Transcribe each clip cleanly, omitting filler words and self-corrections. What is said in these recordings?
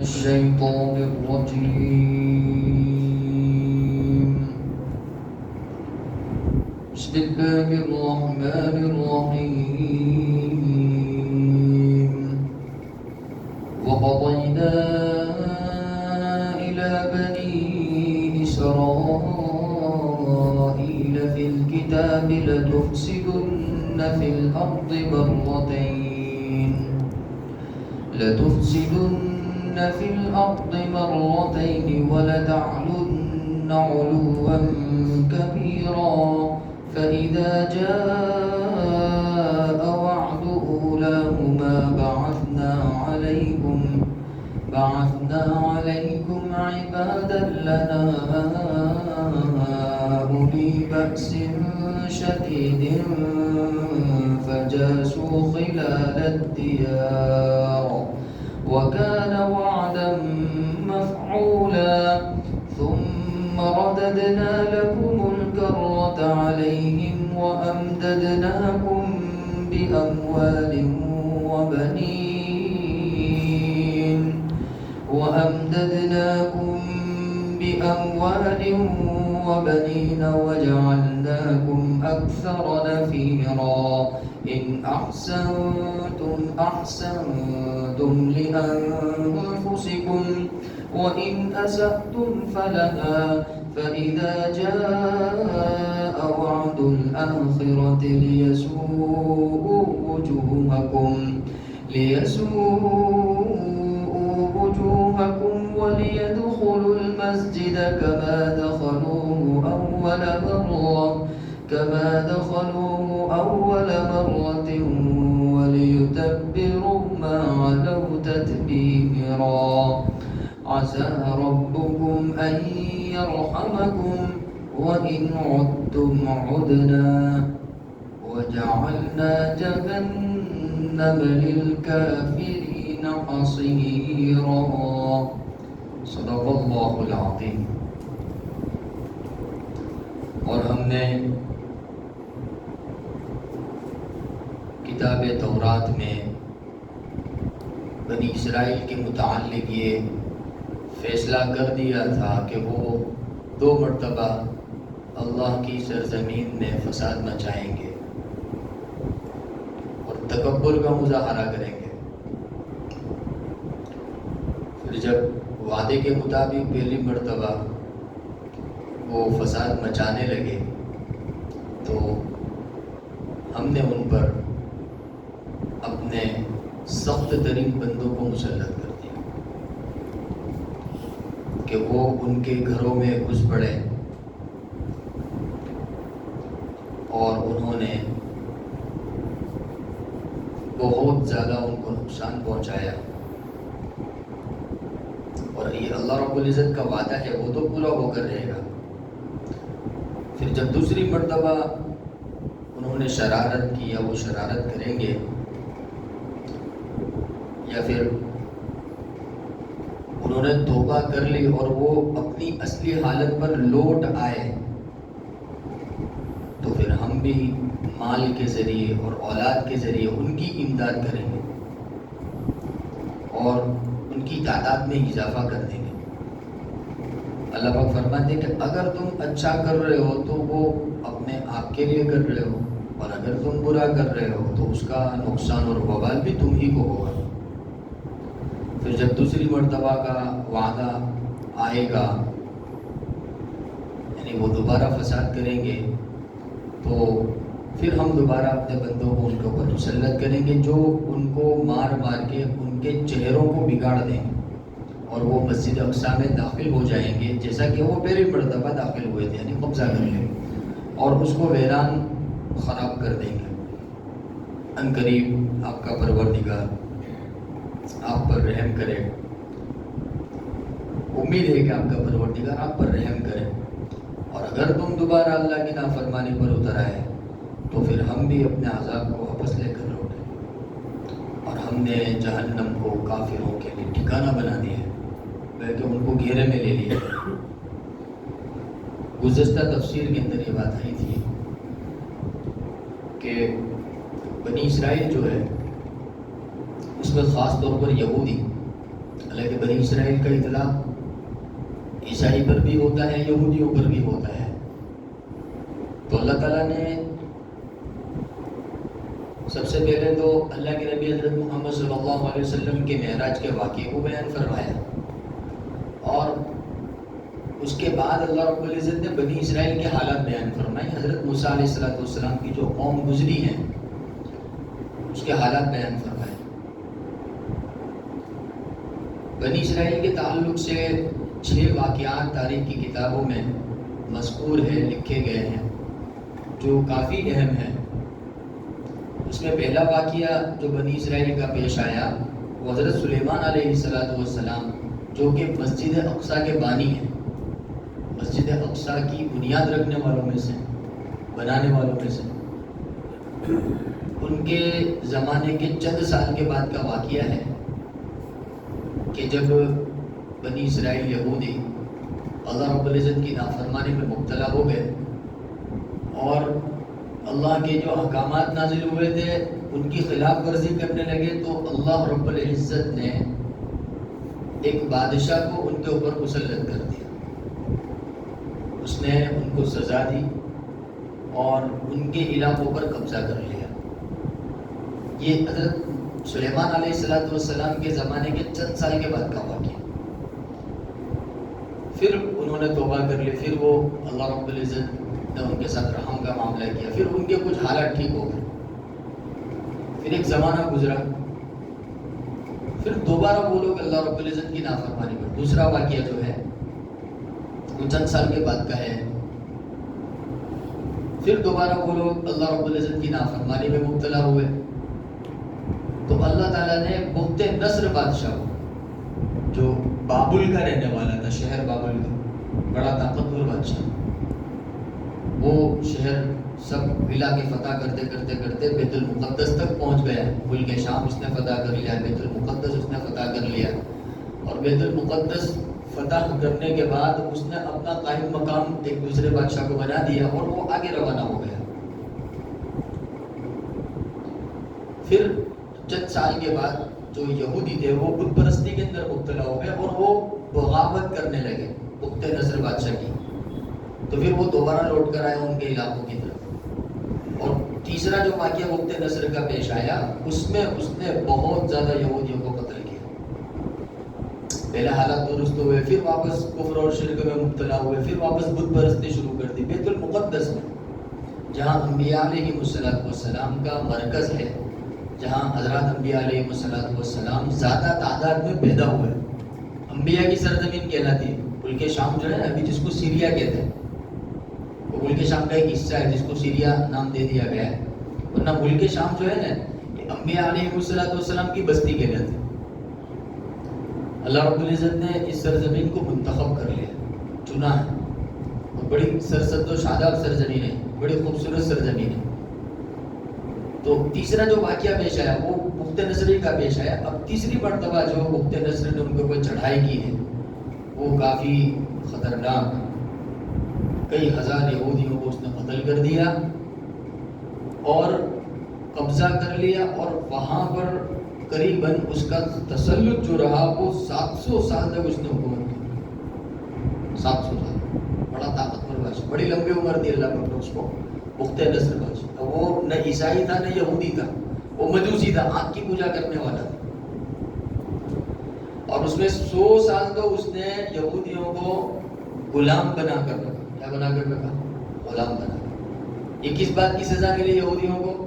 الشيطان الرجيم. بسم الله الرحمن الرحيم. وقضينا إلى بني إسرائيل في الكتاب لتفسدن في الأرض مرتين ولتعلن علوا كبيرا فإذا جاء وعد أولاهما بعثنا عليكم عبادا لنا أولي بأس شديد فجاسوا خلال الديار وكان وعدا مفعولا ثم رددنا لكم الكرة عليهم وأمددناكم بأموال وبنين وجعلناكم أكثر نفيرا إن أحسنتم أحسنتم لأنفسكم وإن أسأتم فلها فإذا جاء وعد الآخرة ليسوءوا وجوهكم وليدخلوا المسجد كما دخلوه أول مرة وليتبروا ما علوا تتبيرا عسى ربكم أن يرحمكم وإن عدتم عدنا وجعلنا جهنم للكافرين حصيرا صدق اللہ العظیم. اور ہم نے کتاب تورات میں بنی اسرائیل کے متعلق یہ فیصلہ کر دیا تھا کہ وہ 2 مرتبہ اللہ کی سرزمین میں فساد مچائیں گے اور تکبر کا مظاہرہ کریں گے. پھر جب وعدے کے مطابق پہلی مرتبہ وہ فساد مچانے لگے تو ہم نے ان پر اپنے سخت ترین بندوں کو مسلط کر دیا کہ وہ ان کے گھروں میں گھس پڑے اور انہوں نے بہت زیادہ ان کو نقصان پہنچایا. اور یہ اللہ رب العزت کا وعدہ ہے وہ تو پورا ہو کر رہے گا. پھر جب دوسری مرتبہ انہوں نے شرارت کی یا وہ شرارت کریں گے یا پھر انہوں نے توبہ کر لی اور وہ اپنی اصلی حالت پر لوٹ آئے تو پھر ہم بھی مال کے ذریعے اور اولاد کے ذریعے ان کی امداد کریں گے اور ان کی تعداد میں اضافہ کر دیں گے. اللہ پاک فرماتے ہیں کہ اگر تم اچھا کر رہے ہو تو وہ اپنے آپ کے لیے کر رہے ہو اور اگر تم برا کر رہے ہو تو اس کا نقصان اور وبال بھی تم ہی کو ہوگا. پھر جب دوسری مرتبہ کا وعدہ آئے گا یعنی وہ دوبارہ فساد کریں گے تو پھر ہم دوبارہ اپنے بندوں کو ان کے اوپر مسلط کریں گے جو ان کو مار کے ان کے چہروں کو بگاڑ دیں گے اور وہ مسجد اقصی میں داخل ہو جائیں گے جیسا کہ وہ پہلی مرتبہ داخل ہوئے تھے یعنی قبضہ کر لیں گے اور اس کو ویران خراب کر دیں گے. ان قریب آپ کا پروردگار آپ پر رحم کرے. امید ہے کہ آپ کا پروردگار آپ پر رحم کرے اور اگر تم دوبارہ اللہ کی نافرمانی پر اتر آئے تو پھر ہم بھی اپنے عذاب کو واپس لے کر لوٹیں. اور ہم نے جہنم کو کافروں کے لیے ٹھکانہ بنا دیا ہے بلکہ ان کو گھیرے میں لے لیا. گزشتہ تفسیر کے اندر یہ بات آئی تھی کہ بنی اسرائیل جو ہے اس میں خاص طور پر یہودی حالانکہ بنی اسرائیل کا اطلاق عیسائی پر بھی ہوتا ہے، یہودیوں پر بھی ہوتا ہے. تو اللہ تعالیٰ نے سب سے پہلے تو اللہ کے نبی حضرت محمد صلی اللہ علیہ وسلم کے معراج کے واقعے کو بیان فرمایا، اور اس کے بعد اللہ رب العزت نے بنی اسرائیل کے حالات بیان فرمائے. حضرت موسیٰ علیہ السلام کی جو قوم گزری ہے اس کے حالات بیان فرمائے. بنی اسرائیل کے تعلق سے 6 واقعات تاریخ کی کتابوں میں مذکور ہے، لکھے گئے ہیں، جو کافی اہم ہیں. اس میں پہلا واقعہ جو بنی اسرائیل کا پیش آیا وہ حضرت سلیمان علیہ السلام جو کہ مسجد اقصیٰ کے بانی ہیں، مسجد اقصیٰ کی بنیاد رکھنے والوں میں سے، بنانے والوں میں سے، ان کے زمانے کے چند سال کے بعد کا واقعہ ہے کہ جب بنی اسرائیل یہودی اللہ رب العزت کی نافرمانی میں مبتلا ہو گئے اور اللہ کے جو احکامات نازل ہوئے تھے ان کی خلاف ورزی کرنے لگے، تو اللہ رب العزت نے ایک بادشاہ کو ان کے اوپر مسلط کر دیا. اس نے ان کو سزا دی اور ان کے علاقوں پر قبضہ کر لیا. یہ حضرت سلیمان علیہ السلام کے زمانے کے چند سال کے بعد کا واقعہ. پھر انہوں نے توبہ کر لی، پھر وہ اللہ رب العزت نے ان کے ساتھ رحم کا معاملہ کیا، پھر ان کے کچھ حالات ٹھیک ہو گئے. پھر ایک زمانہ گزرا، پھر دوبارہ وہ لوگ اللہ رب العزت کی نافرمانی پر. دوسرا واقعہ جو ہے وہ چند سال کے بعد کا ہے. پھر دوبارہ وہ لوگ اللہ رب العزت کی نافرمانی میں مبتلا ہوئے، تو اللہ تعالیٰ نے بخت نصر بادشاہ کو، جو بابل کا رہنے والا تھا، شہر بابل کا، بڑا طاقتور بادشاہ، وہ شہر سب علاقے فتح کرتے کرتے کرتے بیت المقدس تک پہنچ گیا. ملک شام اس نے فتح کر لیا، بیت المقدس اس نے فتح کر لیا، اور بیت المقدس فتح کرنے کے بعد اس نے اپنا قائم مقام ایک دوسرے بادشاہ کو بنا دیا اور وہ آگے روانہ ہو گیا. پھر چند سال کے بعد جو یہودی تھے وہ بت پرستی کے اندر مبتلا ہو گئے اور وہ بغاوت کرنے لگے بخت نصر بادشاہ کی. تو پھر وہ دوبارہ لوٹ کر آئے ان کے علاقوں کی طرف. اور تیسرا جو واقعہ بخت نصر کا پیش آیا اس میں اس نے بہت زیادہ یہودیوں کو قتل کیا. پہلے حالات درست ہوئے، پھر واپس کفر اور شرک میں مبتلا ہوئے، پھر واپس بت پرستی شروع کر دی. بیت المقدس میں جہاں انبیاء علیہ السلام کا مرکز ہے، جہاں حضرات انبیاء علیہ السلام زیادہ تعداد میں پیدا ہوئے، انبیاء کی سرزمین کہلاتی ہے. ملک شام جو ہے نا ابھی جس کو سیریا کہتے ہیں، وہ ملک شام کا ایک حصہ ہے جس کو سیریا نام دے دیا گیا ہے. ورنہ ملک شام جو ہے نا یہ انبیاء علیہ السلام کی بستی کہلاتی ہے. اللہ رب العزت نے اس سرزمین کو منتخب کر لیا، چنا ہے، اور بڑی سرسبز و شاداب سرزمین ہے، بڑی خوبصورت سرزمین ہے. تو تیسرا جو واقعہ پیش آیا وہ بخت نصری کا پیش آیا. اب تیسری مرتبہ جو بخت نصر نے ان کو کوئی چڑھائی کی ہے وہ کافی خطرناک، کئی ہزار یہودیوں کو اس نے قتل کر دیا اور قبضہ کر لیا، اور وہاں پر قریباً اس کا تسلط جو رہا وہ 700 سال تک اس نے حکومت کی. 700 سال، بڑا طاقتور بادشاہ، بڑی لمبی عمر دی اللہ نے اس کو. بخت نصر بادشاہ وہ نہ عیسائی تھا نہ یہودی تھا، وہ مجوسی تھا، آنکھ کی پوجا کرنے والا تھا. اور اس میں 100 سال تو اس نے یہودیوں کو غلام بنا کر رکھا. کیا بنا کر رکھا؟ غلام بنا کر. یہ کس بات کی سزا ملی یہودیوں کو؟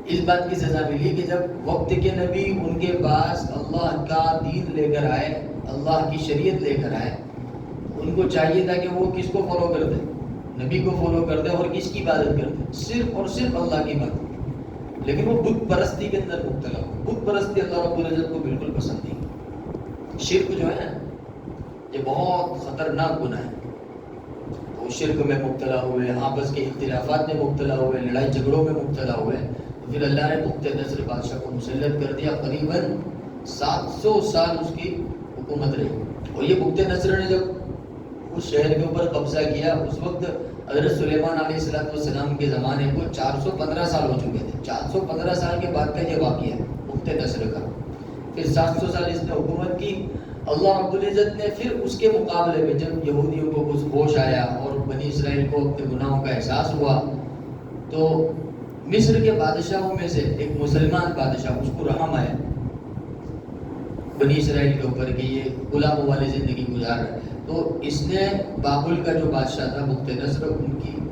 اس بات کی سزا ملی کہ جب وقت کے نبی ان کے پاس اللہ کا دین لے کر آئے، اللہ کی شریعت لے کر آئے، ان کو چاہیے تھا کہ وہ کس کو فالو کر دیں؟ نبی کو فالو کر دیں. اور کس کی عبادت کرتے؟ صرف اور صرف اللہ کی عبادت. لیکن وہ بت پرستی کے اندر مبتلا ہو. بت پرستی اللہ رب العزت کو بالکل پسند نہیں. شرک جو ہے نا یہ بہت خطرناک گناہ ہے. وہ شرک میں مبتلا ہوئے، آپس کے اختلافات میں مبتلا ہوئے، لڑائی جھگڑوں میں مبتلا ہوئے. تو پھر اللہ نے بخت نصر بادشاہ کو مسلط کر دیا. قریباً 700 سال اس کی حکومت رہی. اور یہ بخت نصر نے جب اس شہر کے اوپر قبضہ کیا اس وقت حضرت سلیمان علیہ السلام کے زمانے کو 415 سال ہو چکے تھے. 415 سال کے بعد کا یہ واقعہ ہے بخت نصر کا. پھر 700 سال اس نے حکومت کی اللہ رب العزت نے پھر اس کے مقابلے میں جب یہودیوں کو کچھ ہوش آیا اور بنی اسرائیل کو اپنے گناہوں کا احساس ہوا تو مصر کے بادشاہوں میں سے ایک مسلمان بادشاہ، اس کو رحم آیا بنی اسرائیل کے اوپر کہ یہ غلاموں والی زندگی گزار رہا ہے، تو اس نے بابل کا جو بادشاہ تھا بخت نصر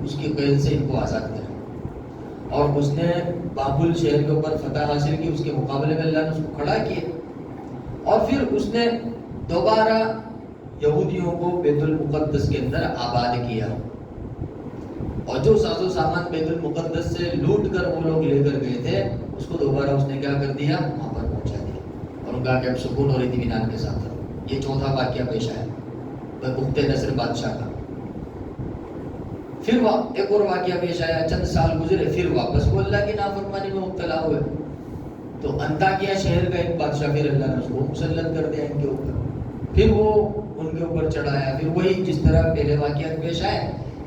اس کی قید سے ان کو آزاد کیا اور اس نے بابل شہر کے اوپر فتح حاصل کی، اس کے مقابلے میں اللہ نے اس کو کھڑا کیا اور پھر اس نے دوبارہ یہودیوں کو بیت المقدس کے اندر آباد کیا اور جو ساز و سامان بیت المقدس سے لوٹ کر وہ لوگ لے کر گئے تھے اس کو دوبارہ اس نے کیا کر دیا، وہاں پر پہنچا دیا اور ان کا کہ اب سکون اور اطمینان کے ساتھ رہو۔ یہ چوتھا واقعہ پیش آیا بخت نصر بادشاہ کا۔ پھر ایک اور واقعہ پیش آیا، چند سال گزرے، پھر واپس وہ اللہ کی نافرمانی میں مبتلا ہوئے تو انطاکیہ شہر کا ایک بادشاہ پھر اللہ نے اس کو مسلط کر دیا ان کے اوپر، پھر وہ ان کے اوپر چڑھایا، پھر وہی جس طرح پہلے واقعات پیش آئے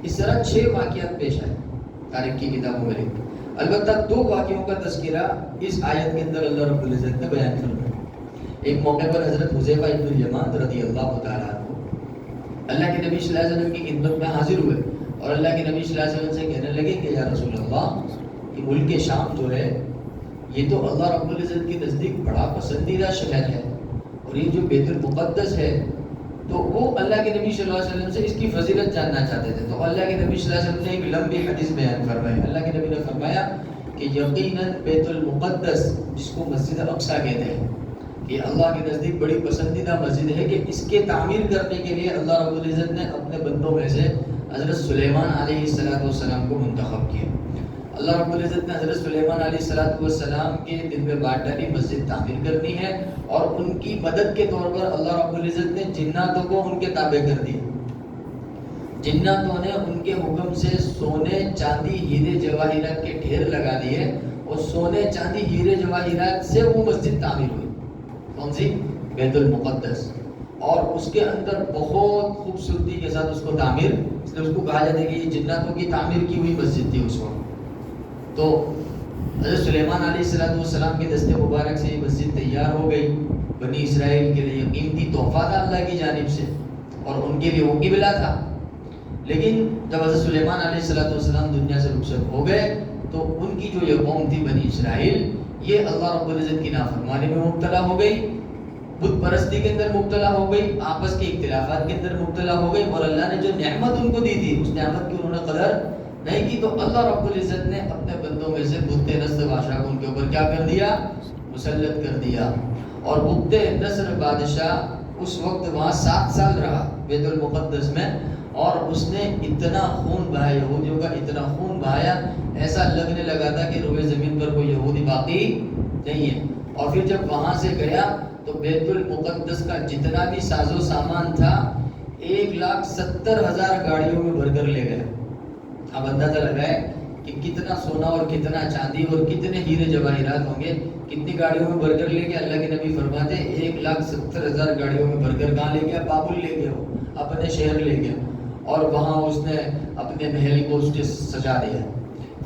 اس طرح 6 واقعات پیش آئے تاریخ کی کتابوں میں لکھتے۔ البتہ 2 واقعوں کا تذکرہ اس آیت کے اندر اللہ رب العزت نے بیان فرمایا۔ ایک موقع پر حضرت حذیفہ بن الیمان رضی اللہ تعالیٰ عنہ اللہ کے نبی صلی اللہ علیہ وسلم کی خدمت میں حاضر ہوئے اور اللہ کے نبی صلی اللہ علیہ وسلم سے کہنے لگے کہ یا رسول اللہ، یہ ملک شام جو ہے یہ تو اللہ رب العزت کے نزدیک بڑا پسندیدہ شہر ہے اور یہ جو بیت المقدس ہے تو وہ اللہ کے نبی صلی اللہ علیہ وسلم سے اس کی فضیلت جاننا چاہتے تھے۔ تو اللہ کے نبی صلی اللہ علیہ وسلم نے ایک لمبی حدیث بیان فرمائی۔ اللہ کے نبی نے فرمایا کہ یقیناً بیت المقدس جس کو مسجد اقصیٰ کہتے ہیں یہ اللہ کے نزدیک بڑی پسندیدہ مسجد ہے کہ اس کے تعمیر کرنے کے لیے اللہ رب العزت نے اپنے بندوں میں سے حضرت سلیمان علیہ السلام کو منتخب کیا۔ اللہ رب العزت نے حضرت سلیمان علیہ السلام کے دل میں بات ڈالی مسجد تعمیر کرنی ہے اور ان کی مدد کے طور پر اللہ رب العزت نے جناتوں کو ان کے تابع کر دیا۔ جناتوں نے ان کے حکم سے سونے چاندی ہیرے جواہرات کے ڈھیر لگا دیے اور سونے چاندی ہیرے جواہرات سے وہ مسجد تعمیر ہوئی۔ کون سی؟ بیت المقدس۔ اور اس کے اندر بہت خوبصورتی کے ساتھ اس کو تعمیر، اس لیے اس کو کہا جاتا ہے کہ یہ جناتوں کی تعمیر کی ہوئی مسجد تھی اس وقت۔ تو حضرت سلیمان علیہ السلام کے دست مبارک سے یہ مسجد تیار ہو گئی، بنی اسرائیل کے لیے قیمتی تحفہ تھا اللہ کی جانب سے اور ان کے لیے وہ قبلہ تھا۔ لیکن جب حضرت سلیمان علیہ السلام دنیا سے رخصت ہو گئے تو ان کی جو یہ قوم تھی بنی اسرائیل، یہ اللہ رب العزت کی نافرمانی میں مبتلا ہو گئی، بت پرستی کے اندر مبتلا ہو گئی، آپس کے اختلافات کے اندر مبتلا ہو گئی اور اللہ نے جو نعمت ان کو دی تھی اس نعمت کی انہوں نے قدر نہیں کی۔ تو اللہ رب العزت نے اپنے بندوں میں سے بخت نصر بادشاہ کو ان کے اوپر کیا کر دیا؟ مسلط کر دیا۔ اور بخت نصر بادشاہ اس وقت وہاں 7 سال رہا بیت المقدس میں اور اس نے اتنا خون بہایا، یہودیوں کا اتنا خون بہایا، ایسا لگنے لگا تھا کہ روئے زمین پر کوئی یہودی باقی نہیں ہے۔ اور پھر جب وہاں سے گیا تو بیت المقدس کا جتنا بھی ساز و سامان تھا 1,70,000 گاڑیوں میں بھر کر لے گیا۔ اب اندازہ لگائے کہ کتنا سونا اور کتنا چاندی اور کتنے ہیرے جواہرات ہوں گے، کتنی گاڑیوں میں بھر کر لے گیا۔ اللہ کے نبی فرماتے 1,70,000 گاڑیوں میں بھر کر کہاں لے گیا؟ بابل لے گیا، وہ اپنے شہر لے گیا اور وہاں اس نے اپنے محل کو اس کے سجا دیا۔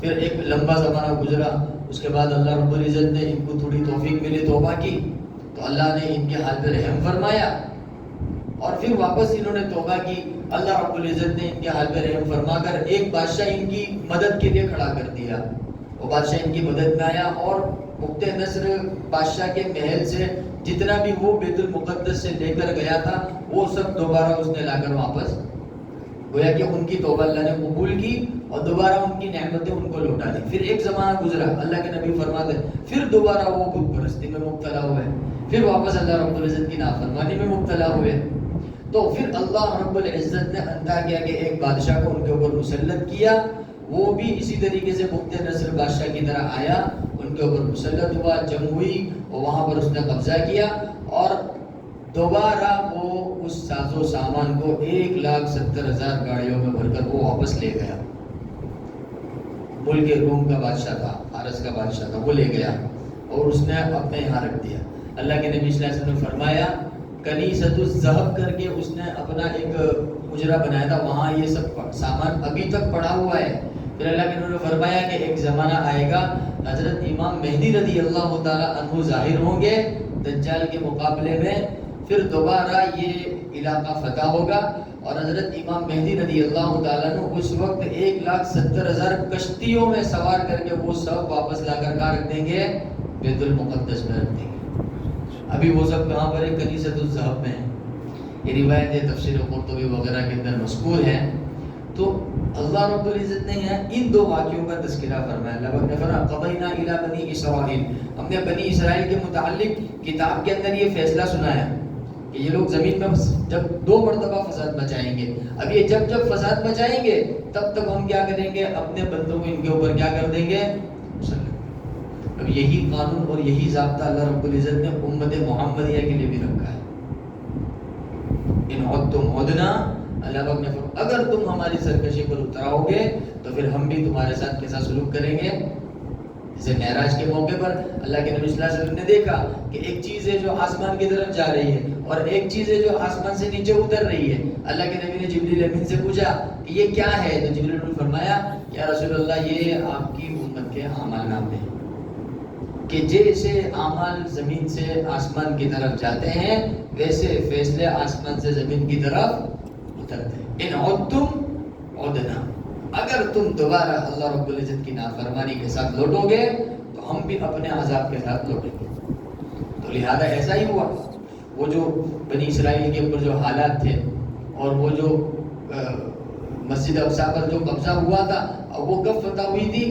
پھر ایک لمبا زمانہ گزرا، اس کے بعد اللہ رب العزت نے ان کو تھوڑی توفیق ملی، توبہ کی تو اللہ نے ان کے حال پہ رحم فرمایا اور پھر واپس انہوں نے توبہ کی۔ اللہ رب العزت نے ان کے حال پہ رحم فرما کر ایک بادشاہ ان کی مدد کے لیے کھڑا کر دیا، وہ بادشاہ ان کی مدد میں آیا اور بخت نصر بادشاہ کے محل سے جتنا بھی وہ بیت المقدس سے لے کر گیا تھا وہ سب دوبارہ اس نے لا کر واپس، گویا کہ ان کی توبہ اللہ نے قبول کی اور دوبارہ ان کی نعمتیں ان کو لوٹا دی۔ پھر ایک زمانہ گزرا، اللہ کے نبی فرماتے پھر دوبارہ وہ بت پرستی میں مبتلا ہوئے، پھر واپس اللہ رب العزت کی نافرمانی میں مبتلا ہوئے۔ تو پھر اللہ رب العزت نے انطاکیہ کے ایک بادشاہ کو ان کے اوپر مسلط کیا، وہ بھی اسی طریقے سے بخت نصر بادشاہ کی طرح آیا، ان کے اوپر مسلط ہوا، جنگ ہوئی اور وہاں پر اس نے قبضہ کیا اور دوبارہ وہ اس ساز و سامان کو 1,70,000 گاڑیوں میں بھر کر وہ واپس لے گیا۔ ملک روم کا بادشاہ تھا، فارس کا بادشاہ تھا، وہ لے گیا اور اس نے اپنے یہاں رکھ دیا۔ اللہ کے نبی صلی اللہ علیہ وسلم نے فرمایا کنیسۃ الذہب کر کے اس نے اپنا ایک حجرہ بنایا تھا، وہاں یہ سب سامان ابھی تک پڑا ہوا ہے۔ پھر اللہ کے نبی نے فرمایا کہ ایک زمانہ آئے گا حضرت امام مہدی رضی اللہ تعالیٰ عنہ ظاہر ہوں گے دجال کے مقابلے میں، پھر دوبارہ یہ علاقہ فتح ہوگا اور حضرت امام مہدی رضی اللہ تعالیٰ عنہ اس وقت 1,70,000 کشتیوں میں سوار کر کے وہ سب واپس لا کر کہاں رکھ دیں گے؟ بیت المقدس میں رکھ دیں گے۔ ابھی وہ سب کہاں پر ہے؟ کنیسۃ الذہب میں ہے۔ یہ روایتیں تفسیر قرطبی وغیرہ کے اندر مذکور ہیں۔ تو اللہ رب العزت نے یہاں ان دو واقعوں کا تذکرہ فرمایا۔ اللہ نے فرمایا قضینا الی بنی اسرائیل، ہم نے بنی اسرائیل کے متعلق کتاب کے اندر یہ فیصلہ سنایا کہ یہ لوگ زمین میں جب 2 مرتبہ فساد مچائیں گے، اب یہ جب فساد مچائیں گے تب تک ہم کیا کریں گے؟ اپنے بندوں کو ان کے اوپر کیا کر دیں گے؟ اب یہی قانون اور یہی ضابطہ اللہ رب العزت نے امت محمدیہ کے لیے بھی رکھا ہے۔ ان عدتم عدنا، اللہ پاک نے فرمایا اگر تم ہماری سرکشی پر اتراؤ گے تو پھر ہم بھی تمہارے ساتھ کیسا سلوک کریں گے؟ جیسے معراج کے موقع پر اللہ کے نبی صلی اللہ علیہ وسلم نے دیکھا کہ ایک چیز ہے جو آسمان کی طرف جا رہی ہے اور ایک چیز ہے جو آسمان سے نیچے اتر رہی ہے۔ اللہ کے نبی نے جبریل امین سے پوچھا کہ یہ کیا ہے؟ تو جبریل نے فرمایا یا رسول اللہ یہ آپ کی امت کے اعمال نامے ہیں کہ جیسے اعمال زمین سے آسمان کی طرف جاتے ہیں ویسے فیصلے آسمان سے زمین کی طرف اترتے ہیں۔ ان عدتم عدنا، اگر تم دوبارہ اللہ رب العزت کی نافرمانی کے ساتھ لوٹو گے تو ہم بھی اپنے عذاب کے ساتھ لوٹیں گے۔ تو لہذا ایسا ہی ہوا۔ وہ جو بنی اسرائیل کے اوپر جو حالات تھے اور وہ جو مسجد اقصی پر جو قبضہ ہوا تھا، اب وہ کب فتح ہوئی تھی؟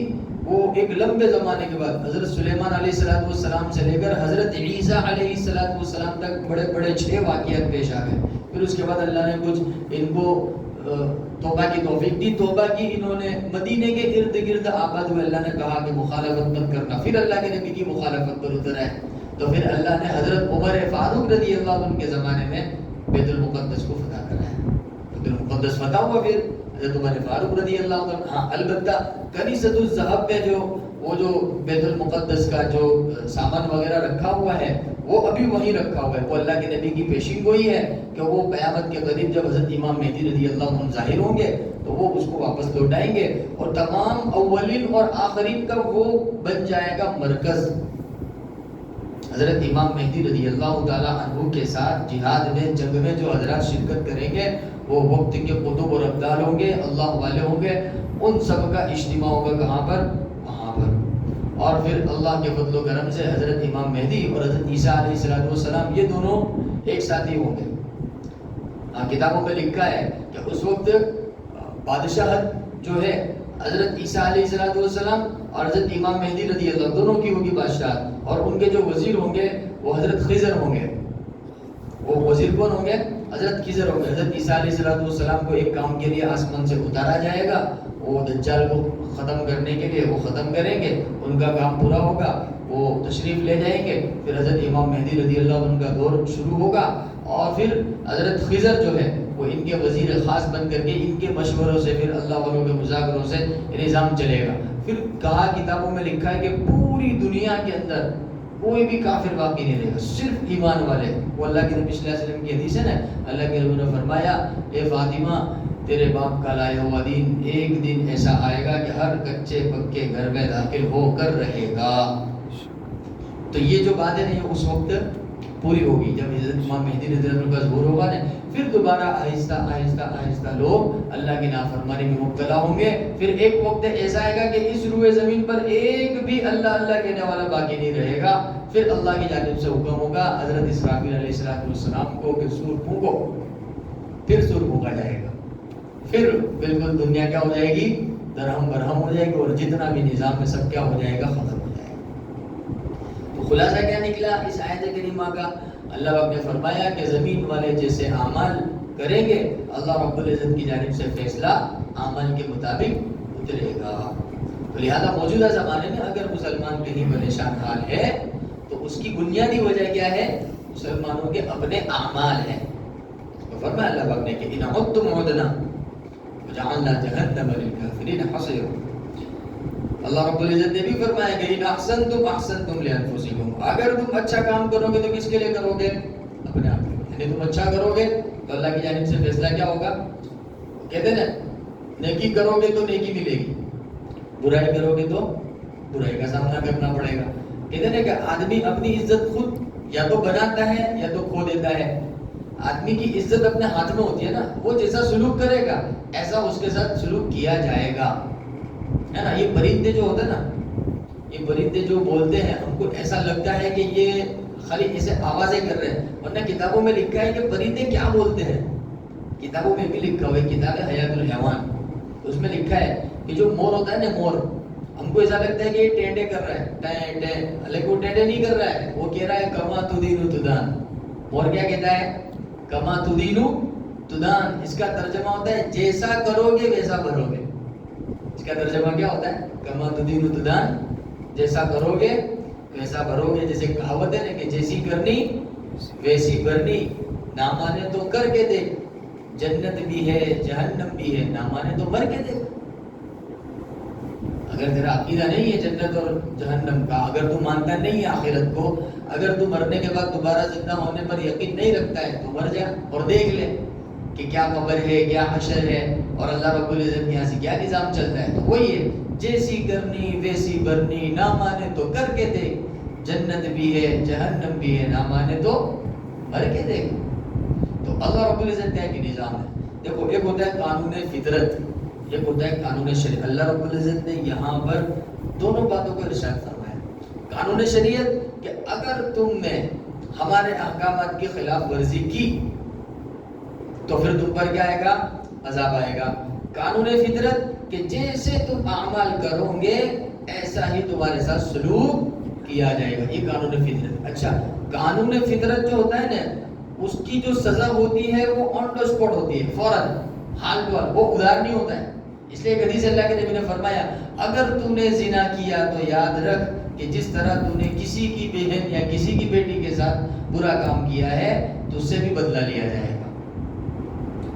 وہ ایک لمبے زمانے کے بعد حضرت سلیمان علیہ السلام سے لے کر حضرت عیسیٰ علیہ السلام تک بڑے بڑے 6 واقعات پیش آ گئے۔ پھر اس کے بعد اللہ نے کچھ ان کو توبہ کی توفیق دی، توبہ کی، انہوں نے مدینے کے ارد گرد آباد ہوئے۔ اللہ نے کہا کہ مخالفت مت کرنا، پھر اللہ کے نبی کی مخالفت پر اتر آئے تو پھر اللہ نے حضرت عمر فاروق رضی اللہ عنہ کے زمانے میں بیت المقدس کو فتح کرایا۔ بیت المقدس فتح ہوا پھر حضرت عمر فاروق رضی اللہ عنہ۔ ہاں البتہ کنیسۃ الذہب میں جو بیت المقدس کا جو سامان وغیرہ رکھا ہوا ہے وہ ابھی وہیں رکھا ہوا ہے۔ وہ اللہ کے نبی کی پیشین گوئی ہے کہ وہ قیامت کے قریب جب حضرت امام مہدی رضی اللہ عنہ ظاہر ہوں گے تو وہ اس کو واپس لوٹائیں گے اور تمام اولین اور آخرین کا وہ بن جائے گا مرکز۔ حضرت امام مہدی رضی اللہ تعالیٰ عنہ کے ساتھ جہاد میں، جنگ میں جو حضرات شرکت کریں گے وہ وقت کے قطب اور ابدال ہوں گے، اللہ والے ہوں گے، ان سب کا اجتماع ہوگا کہاں پر؟ وہاں پر۔ اور پھر اللہ کے فضل و کرم سے حضرت امام مہدی اور حضرت عیسیٰ علیہ السلام یہ دونوں ایک ساتھ ہی ہوں گے۔ کتابوں میں لکھا ہے کہ اس وقت بادشاہت جو ہے حضرت عیسیٰ علیہ السلام اور حضرت امام مہدی رضی اللہ دونوں کی ہوگی بادشاہت، اور ان کے جو وزیر ہوں گے وہ حضرت خضر ہوں گے۔ وہ وزیر کون ہوں گے؟ حضرت خضر ہوں گے۔ حضرت عیسیٰ علیہ السلام کو ایک کام کے لیے آسمان سے اتارا جائے گا، وہ دجال کو ختم کرنے کے لیے وہ ختم کریں گے، ان کا کام پورا ہوگا، وہ تشریف لے جائیں گے، پھر حضرت امام مہدی رضی اللہ عنہ کا دور شروع ہوگا، اور پھر حضرت خضر جو ہے وہ ان کے وزیر خاص بن کر کے ان کے مشوروں سے، پھر اللہ والوں کے مذاکروں سے نظام چلے گا۔ پھر کہا کتابوں میں لکھا ہے کہ پوری دنیا کے اندر کوئی بھی کافر باقی نہیں رہے گا، صرف ایمان والے۔ وہ اللہ کے نبی صلی اللہ علیہ وسلم کی حدیث ہے نا، اللہ کے نبی نے فرمایا اے فاطمہ تیرے باپ کا لایا ہوا دین ایک دن ایسا آئے گا کہ ہر کچے پکے گھر میں داخل ہو کر رہے گا۔ تو یہ جو بات ہے نا یہ اس وقت پوری ہوگی جب حضرت امام مہدی رضی اللہ عنہ کا ظہور ہوگا نا، پھر دوبارہ آہستہ آہستہ آہستہ لوگ اللہ کی نافرمانی میں مبتلا ہوں گے۔ پھر ایک وقت ایسا آئے گا کہ اس روئے زمین پر ایک بھی اللہ اللہ کہنے والا باقی نہیں رہے گا۔ پھر اللہ کی جانب سے حکم ہوگا حضرت اسرافیل علیہ السلام کو کہ سور پھونکو، پھر سور پھونکا جائے گا، پھر بالکل دنیا کیا ہو جائے گی؟ درہم برہم ہو جائے گی، اور جتنا بھی نظام میں سب کیا ہو جائے گا؟ ختم ہو جائے گا۔ تو خلاصہ کیا نکلا اس آیت کریمہ کا؟ اللہ پاک نے فرمایا کہ زمین والے جیسے اعمال کریں گے اللہ رب العزت کی جانب سے فیصلہ اعمال کے مطابق اترے گا۔ تو لہذا موجودہ زمانے میں اگر مسلمان کہیں پریشان حال ہے تو اس کی بنیادی وجہ کیا ہے؟ مسلمانوں کے اپنے اعمال ہیں۔ تو فرمایا اللہ پاک نے کہ ان عدتم عدنا وجعلنا جہنم للکافرین حصیرا۔ اللہ رب العزت نے بھی فرمایا کہ ان احسنتم احسنتم لانفسکم، اگر تم اچھا کام کرو گے تو کس کے لیے کرو گے؟ اپنے آپ کے لیے۔ یعنی تم اچھا کرو گے تو اللہ کی جانب سے فیصلہ کیا ہوگا؟ کہتے ہیں نا نیکی کرو گے تو نیکی ملے گی، برائی کرو گے تو برائی کا سامنا کرنا پڑے گا۔ کہتے ہیں کہ آدمی اپنی عزت خود یا تو بناتا ہے یا تو کھو دیتا ہے. آدمی کی عزت اپنے ہاتھ میں ہوتی ہے نا. وہ جیسا سلوک کرے گا ایسا اس کے ساتھ سلوک کیا جائے گا, ہے نا. یہ پرندے جو ہوتے ہیں نا, یہ پرندے جو بولتے ہیں, ہم کو ایسا لگتا ہے کہ یہ خالی ایسے آوازیں کر رہے ہیں, ورنہ کتابوں میں لکھا ہے کہ پرندے کیا بولتے ہیں. کتابوں میں بھی لکھا ہوا ہے, کتاب ہے حیات الحیوان, اس میں لکھا ہے کہ جو مور ہوتا ہے نا, مور, ہم کو ایسا لگتا ہے کہ یہ ٹینڈے کر رہا ہے, ٹین ٹین, لیکن وہ ٹینڈے نہیں کر رہا ہے. وہ کہہ رہا ہے کما تدین تدان. مور کیا کہتا ہے؟ کما تدین تدان. اس کا ترجمہ ہوتا ہے جیسا کرو گے ویسا بھرو گے. اس کا ترجمہ کیا ہوتا ہے؟ کما تدین تدان, جیسا کرو گے ویسا بھرو گے. جیسے کہاوت ہے نا کہ جیسی کرنی ویسی بھرنی. نہ مانے تو کر کے دیکھ, جنت بھی ہے جہنم بھی ہے, نہ مانے تو مر کے دیکھ. اگر تیرا عقیدہ نہیں ہے جنت اور جہنم کا, اگر تو مانتا نہیں ہے آخرت کو, اگر تو مرنے کے بعد دوبارہ زندہ ہونے پر یقین نہیں رکھتا ہے, تو مر جا اور دیکھ لے کہ کیا قبر ہے, کیا حشر ہے, اور اللہ رب العزت کے یہاں سے کیا نظام چلتا ہے. تو وہی ہے, جیسی کرنی ویسی بھرنی, نہ مانے تو کر کے دیکھ, جنت بھی ہے جہنم بھی ہے, نہ مانے تو مر کے دیکھ. تو اللہ رب العزت کا ایک نظام ہے. دیکھو, ایک ہوتا ہے قانون فطرت, ایک ہوتا ہے قانون شریعت. اللہ رب العزت نے یہاں پر دونوں باتوں کو ارشاد فرمایا. قانون شریعت کہ اگر تم نے ہمارے احکامات کی خلاف ورزی کی تو پھر تم پر کیا آئے گا؟ عذاب آئے گا. قانون فطرت کہ جیسے تم اعمال کرو گے ایسا ہی تمہارے ساتھ سلوک کیا جائے گا. یہ قانون فطرت. اچھا, قانون فطرت جو ہوتا ہے نا, اس کی جو سزا ہوتی ہے وہ آن دا اسپاٹ ہوتی ہے, فوراً, حال پر, وہ ادھار نہیں ہوتا ہے. اس لیے حدیث اللہ کے نبی نے فرمایا اگر تم نے زنا کیا تو یاد رکھ کہ جس طرح تم نے کسی کی بہن یا کسی کی بیٹی کے ساتھ برا کام کیا ہے تو اس سے بھی بدلہ لیا جائے گا.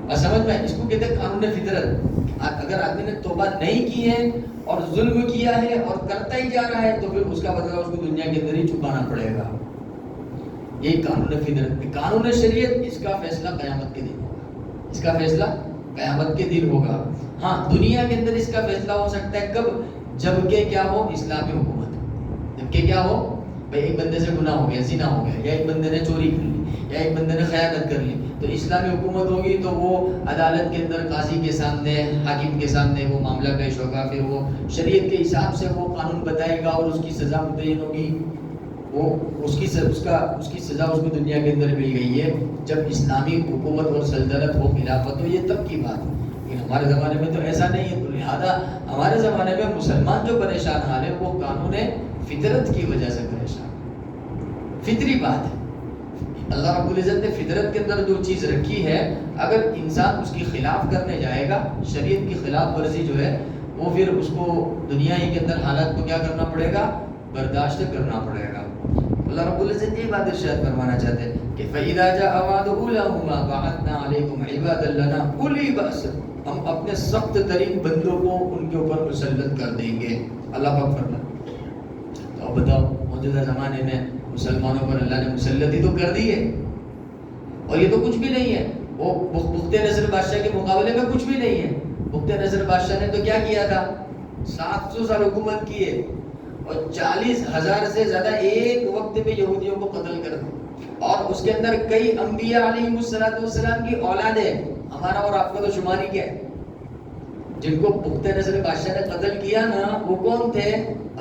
اور سمجھ میں, اس کو کہتے ہیں قانون فطرت. اگر آدمی نے توبہ نہیں کی ہے اور ظلم کیا ہے اور کرتا ہی جا رہا ہے تو پھر اس کا بدلہ اس کو دنیا کے اندر ہی چکانا پڑے گا. یہ قانون فطرت. قانون شریعت, اس کا فیصلہ قیامت کے دن ہوگا. اس کا فیصلہ قیامت کے دن ہوگا. ہاں, دنیا کے اندر اس کا فیصلہ ہو سکتا ہے کب؟ جبکہ کیا ہو؟ اسلامی حکومت. جبکہ کیا ہو بھائی, ایک بندے سے گناہ ہو گیا, زنا ہو گیا, یا ایک بندے نے چوری کر لی, یا ایک بندے نے خیانت کر لی, تو اسلامی حکومت ہوگی تو وہ عدالت کے اندر قاضی کے سامنے, حاکم کے سامنے وہ معاملہ پیش ہوگا. پھر وہ شریعت کے حساب سے وہ قانون بتائے گا اور اس کی سزا متعین ہوگی. وہ اس کی سزا اس کو دنیا کے اندر مل گئی ہے جب اسلامی حکومت اور سلطنت ہو, خلافت ہو. یہ تب کی بات ہے. لیکن ہمارے زمانے میں تو ایسا نہیں ہے. تو لہٰذا ہمارے زمانے میں مسلمان جو پریشان حال ہے وہ قانون فطرت کی وجہ سے پریشان. فطری بات ہے. اللہ رب العزت نے فطرت کے اندر جو چیز رکھی ہے, اگر انسان اس کی خلاف کرنے جائے گا, شریعت کی خلاف ورزی جو ہے وہ پھر اس کو دنیا ہی کے اندر حالات کو کیا کرنا پڑے گا؟ برداشت کرنا پڑے گا. اللہ رب العزت یہ بات ارشاد فرمانا چاہتے ہیں کہ فَإِذَا جَاءَ وَعْدُ أُولَاهُمَا بَعَثْنَا عَلَيْكُمْ عِبَادًا لَنَا أُولِي بَأْسٍ. ہم اپنے سخت ترین بندوں کو ان کے اوپر مسلط کر دیں گے. اللہ پاک فرماتا. تو اب بتاؤ, موجودہ زمانے میں مسلمانوں پر اللہ نے مسلطی تو کر دی ہے, اور یہ تو کچھ بھی نہیں ہے. وہ بخت نصر بادشاہ کے مقابلے میں کچھ بھی نہیں ہے. بخت نصر بادشاہ نے تو کیا کیا تھا؟ 700 سال حکومت کی ہے اور 40,000 سے زیادہ ایک وقت میں یہودیوں کو قتل کر دیا. اور اس کے اندر کئی انبیاء علیہ السلام کی اولاد ہے. ہمارا اور آپ کا تو شمار ہی کیا ہے. جن کو بخت نصر بادشاہ نے قتل کیا نا, وہ کون تھے؟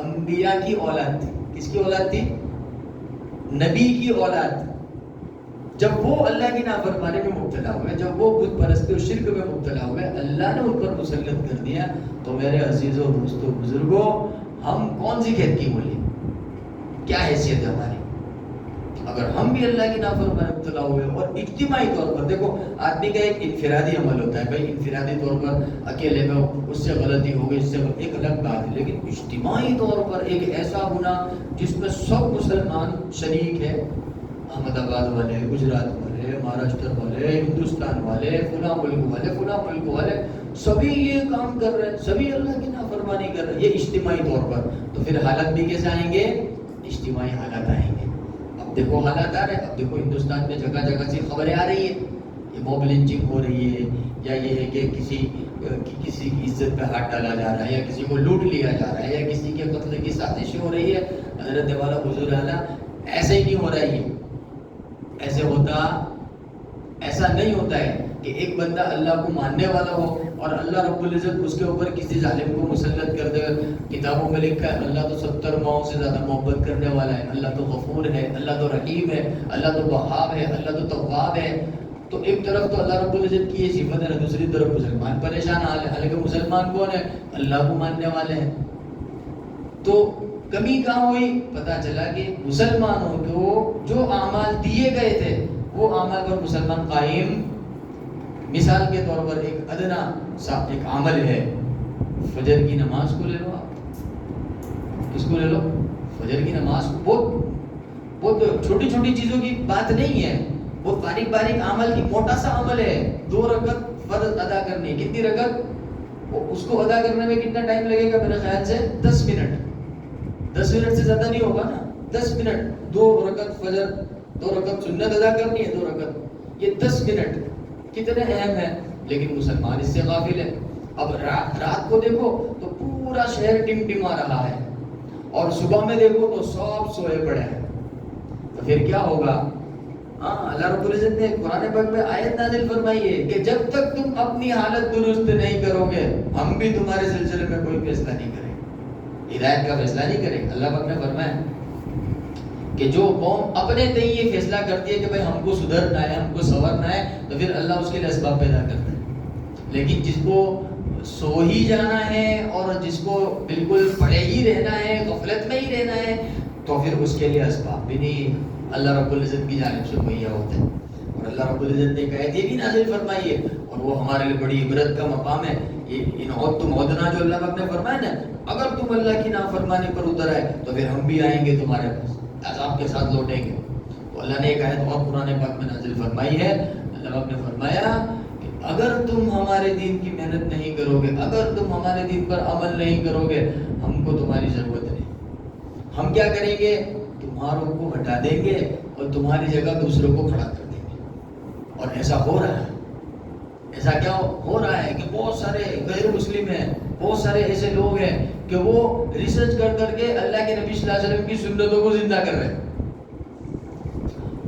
انبیاء کی اولاد تھی. کس کی اولاد تھی؟ نبی کی اولاد. جب وہ اللہ کی نافرمانی میں مبتلا ہوئے, جب وہ بت پرستی اور شرک میں مبتلا ہوئے, اللہ نے ان پر مسلط کر دیا. تو میرے عزیزوں, دوستوں, بزرگوں, ہم کون سی کھیت کی مولی, کیا حیثیت ہے ہماری؟ اگر ہم بھی اللہ کی نافرمانی میں مبتلا ہوئے, اور اجتماعی طور پر دیکھو, آدمی کا ایک انفرادی عمل ہوتا ہے, بھائی انفرادی طور پر اکیلے میں اس سے غلطی ہو گئی, اس سے ایک الگ بات ہے. لیکن اجتماعی طور پر ایک ایسا گناہ جس میں سب مسلمان شریک ہے, احمد آباد والے, گجرات والے, مہاراشٹر والے, ہندوستان والے, فلاں ملک والے, فلاں ملک والے, سبھی یہ کام کر رہے ہیں, سبھی اللہ کی نافرمانی کر رہے ہیں, یہ اجتماعی طور پر. تو پھر حالت بھی کیسے آئیں گے؟ اجتماعی حالات آئیں گے. اب دیکھو حالات آ رہے ہیں. اب دیکھو ہندوستان میں جگہ جگہ سے خبریں آ رہی ہیں, یہ موب لنچنگ ہو رہی ہے, یا یہ ہے کہ کسی کی عزت پہ ہاتھ ڈالا جا رہا ہے, یا کسی کو لوٹ لیا جا رہا ہے, یا کسی کے قتل کی سازش ہو رہی ہے. حضرت والا حضور اعلیٰ ایسے ہی نہیں ہو رہا ہے. ایسے ہوتا، ایسا نہیں ہوتا ہے کہ ایک بندہ اللہ کو ماننے والا ہو اور اللہ رب العزت اس کے اوپر کسی ظالم کو مسلط کر دے. کتابوں میں لکھا ہے اللہ تو 70 ماؤں سے زیادہ محبت کرنے والا ہے، اللہ تو غفور ہے، اللہ تو رحیم ہے، اللہ تو وہاب ہے، اللہ تو تواب ہے. تو ایک طرف تو اللہ رب العزت کی یہ صفت ہے، دوسری طرف مسلمان پریشان حال ہے. حالانکہ مسلمان کون ہے؟ اللہ کو ماننے والے ہیں. تو کمی کہاں ہوئی؟ پتہ چلا کہ مسلمانوں کو جو اعمال دیے گئے تھے وہ اعمال پر مسلمان قائم. مثال کے طور پر ایک ادنا ایک عمل ہے، فجر کی نماز کو لے لو. آپ کس کو لے لو؟ فجر کی نماز کو. بہت چھوٹی چھوٹی چیزوں کی بات نہیں ہے، بہت باریک باریک عمل کی موٹا سا عمل ہے. 2 رکعت فرض ادا کرنی ہے. کتنی رکعت؟ اس کو ادا کرنے میں کتنا ٹائم لگے گا؟ میرے خیال سے 10 منٹ. 10 منٹ سے زیادہ نہیں ہوگا نا. 10 منٹ 2 رکعت فجر، 2 رکعت سنت ادا کرنی ہے. 2 رکعت، یہ 10 منٹ کتنے اہم ہیں. لیکن مسلمان اس سے غافل ہے. اب رات کو دیکھو تو پورا شہر ٹمٹما رہا ہے اور صبح میں دیکھو تو سب سوئے پڑے ہیں. تو پھر کیا ہوگا؟ اللہ رب العزت نے قرآن پاک میں آیت نازل فرمائی ہے کہ جب تک تم اپنی حالت درست نہیں کرو گے ہم بھی تمہارے سلسلے میں کوئی فیصلہ نہیں کریں گے، ہدایت کا فیصلہ نہیں کریں گے. اللہ پاک نے فرمایا کہ جو قوم اپنے تئیں یہ فیصلہ کرتی ہے کہ بھئی ہم کو سدھرنا ہے، ہم کو سنورنا ہے، تو پھر اللہ اس کے لیے اسباب پیدا کرتا ہے. لیکن جس کو سو ہی جانا ہے اور جس کو بالکل پڑے ہی رہنا ہے، غفلت میں ہی رہنا ہے، تو پھر اس کے لیے اسباب بھی نہیں اللہ رب العزت کی جانب سے مہیا ہوتے ہیں. اور اللہ رب العزت نے کہا یہ بھی نازل فرمائی ہے اور وہ ہمارے لیے بڑی عبرت کا مقام ہے. یہ تم عدنا جو اللہ پاک نے فرمایا نا، اگر تم اللہ کی نافرمانی پر اتر آئے تو پھر ہم بھی آئیں گے تمہارے پاس، عذاب کے ساتھ لوٹیں گے. تو اللہ نے ایک آیت اور قرآن پاک میں نازل فرمائی ہے. اللہ پاک نے فرمایا کہ اگر تم ہمارے دین کی محنت نہیں کرو گے، اگر تم ہمارے دین پر عمل نہیں کرو گے، ہم کو تمہاری ضرورت نہیں. ہم کیا کریں گے؟ تمہاروں کو ہٹا دیں گے اور تمہاری جگہ دوسروں کو کھڑا کر دیں گے. اور ایسا ہو رہا ہے. ایسا کیا ہو رہا ہے کہ بہت سارے غیر مسلم ہیں، بہت سارے ایسے لوگ ہیں کہ وہ ریسرچ کر کر کے اللہ کے نبی صلی اللہ علیہ وسلم کی سنتوں کو زندہ کر رہے ہیں.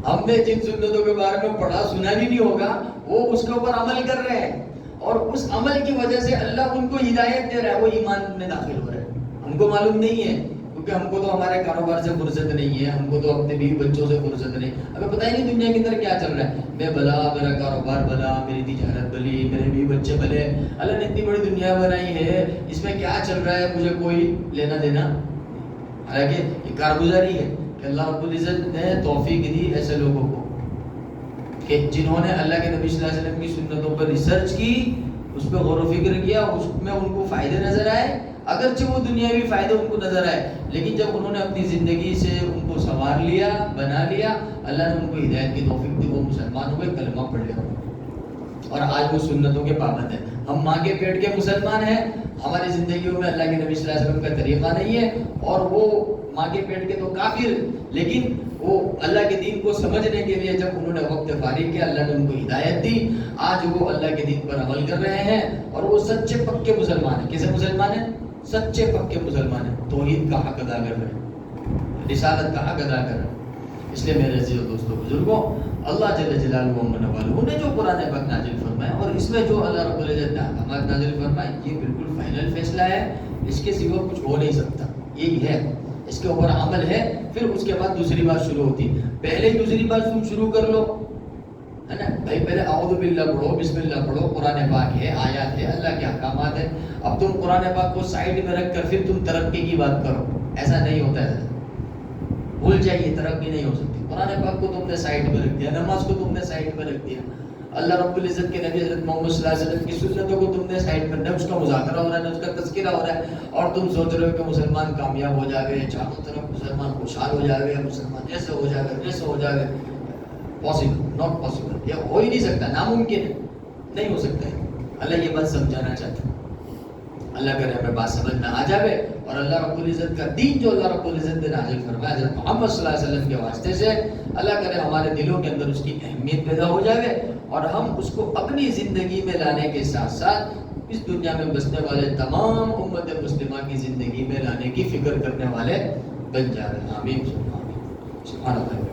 ہم نے جن سنتوں کے بارے میں پڑھا سنا بھی نہیں ہوگا وہ اس کے اوپر عمل کر رہے ہیں اور اس عمل کی وجہ سے اللہ ان کو ہدایت دے رہا ہے، وہ ایمان میں داخل ہو رہے ہیں. ہم کو معلوم نہیں ہے کیونکہ ہم کو تو ہمارے کاروبار سے فرصت نہیں ہے، ہم کو تو اپنے بیوی بچوں سے فرصت نہیں. ہمیں پتہ ہی نہیں دنیا کے اندر کیا چل رہا ہے. میں بھلا، میرا کاروبار بھلا، میری تجارت بھلی، میرے بیوی بچے بھلے. اللہ نے اتنی بڑی دنیا بنائی ہے، اس میں کیا چل رہا ہے مجھے کوئی لینا دینا. حالانکہ یہ کارگزاری ہے کہ اللہ رب العزت نے توفیق دی ایسے لوگوں کو کہ جنہوں نے اللہ کے نبی صلی اللہ علیہ وسلم کی سنتوں پر ریسرچ کی، اس پہ غور و فکر کیا، اس میں ان کو فائدے نظر آئے. اگرچہ وہ دنیاوی فائدے ان کو نظر آئے، لیکن جب انہوں نے اپنی زندگی سے ان کو سنوار لیا، بنا لیا، اللہ نے ان کو ہدایت کی توفیق دی، وہ مسلمان ہوئے، کلمہ پڑھ لیا اور آج وہ سنتوں کے پابند ہیں. ہم ماں کے پیٹ کے مسلمان ہیں، ہماری زندگیوں میں اللہ کے نبی صلی اللہ علیہ وسلم کا طریقہ نہیں ہے اور وہ ماں کے پیٹ کے تو کافر، لیکن وہ اللہ کے دین کو سمجھنے کے لیے جب انہوں نے وقت فارغ کیا اللہ نے ان کو ہدایت دی. آج وہ اللہ کے دین پر عمل کر رہے ہیں اور وہ سچے پکے مسلمان ہیں. کیسے مسلمان ہیں؟ سچے پکے مسلمان ہیں. توحید کا حق ادا کر رہے ہیں، رسالت کا حق ادا کر رہے ہیں. اس لیے میرے عزیز دوستوں بزرگوں، اللہ جل جلالہ نے جو قرآن پاک نازل فرمایا اور اس میں جو اللہ رب العزت نے احکامات نازل فرمائے، یہ بالکل فائنل فیصلہ ہے. اس کے سوا کچھ ہو نہیں سکتا. یہی ہے، اس کے اوپر عمل ہے. پھر اس کے بعد دوسری بات شروع ہوتی ہے. پہلے دوسری بات تم شروع کر لو، ہے نا بھائی. پہلے اعوذ باللہ پڑھو، بسم اللہ پڑھو، قرآن پاک ہے، آیات ہے، اللہ کے احکامات ہیں. اب تم قرآن پاک کو سائڈ میں رکھ کر پھر تم ترقی کی بات کرو، ایسا نہیں ہوتا ہے. بھول جائیے، ترقی نہیں ہو سکتی. قرآن پاک کو تم نے سائڈ میں رکھ دیا، نماز کو تم نے سائڈ میں رکھ دیا، اللہ رب العزت کے نبی حضرت محمد صلی اللہ علیہ وسلم کی سنتوں کو تم نے سائڈ میں، نہ اس کا مذاکرہ ہو رہا ہے، نہ اس کا تذکرہ ہو رہا ہے، اور تم سوچ رہے ہو کہ مسلمان کامیاب ہو جائے، چاروں طرف مسلمان خوشحال ہو جائے، مسلمان ایسے ہو جائے، ایسے ہو جائے. Possible, not possible. یہ ہو ہی نہیں سکتا، ناممکن ہے، نہیں ہو سکتا ہے. اللہ یہ بات سمجھانا چاہتا ہے. اللہ کرے ہمیں بات سمجھ میں آ جائے اور اللہ رب العزت کا دین جو اللہ رب العزت نے نازل فرمایا حضرت محمد صلی اللہ علیہ وسلم کے واسطے سے، اللہ کرے ہمارے دلوں کے اندر اس کی اہمیت پیدا ہو جائے اور ہم اس کو اپنی زندگی میں لانے کے ساتھ ساتھ اس دنیا میں بسنے والے تمام امت مسلمہ کی زندگی میں لانے کی فکر کرنے والے بن جائے. آمین. سبحان اللہ.